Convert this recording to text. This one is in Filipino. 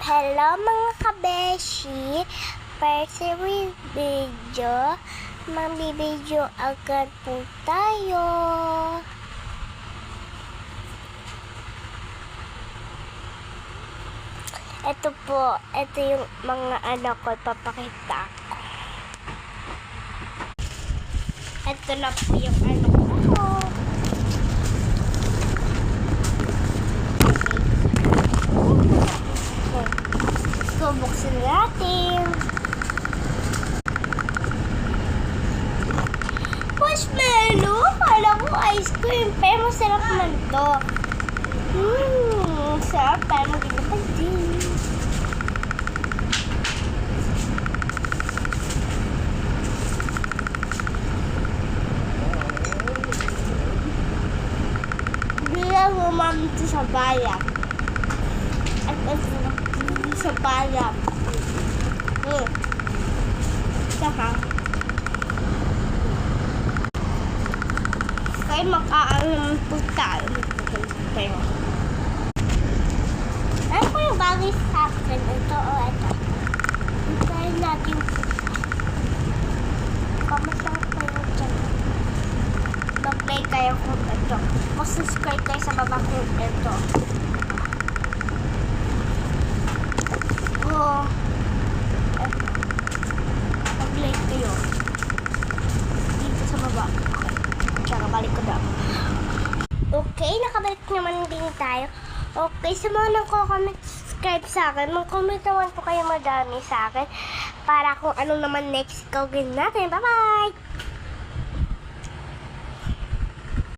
Hello mga kabeshi! First video, magbibideo agad po tayo. Ito po, ito yung mga anak ko, papakita ko. Ito na po yung anak ko. So, buksan natin. Marshmallow! Kala ko ice cream, pero masarap man to. Sarap, parang magiging din. Bilang umami ito sa bayan. At ito sa bayan. Saka, kaya mag-aalam po tayo. Ano po yung bagay sa akin? Ito o ito? Try natin po. Kamasang kayo dyan. Mag-play kayo kung ito. Mag-subscribe kayo sa baba kung ito. Mag-like kayo dito sa baba. Tsaka balik ko daw. Okay, nakabalik naman din tayo. Okay, sa mga nagko-comment, subscribe sa akin, mag-comment naman po kayo madami sa akin para kung anong naman next gawin natin. Bye-bye!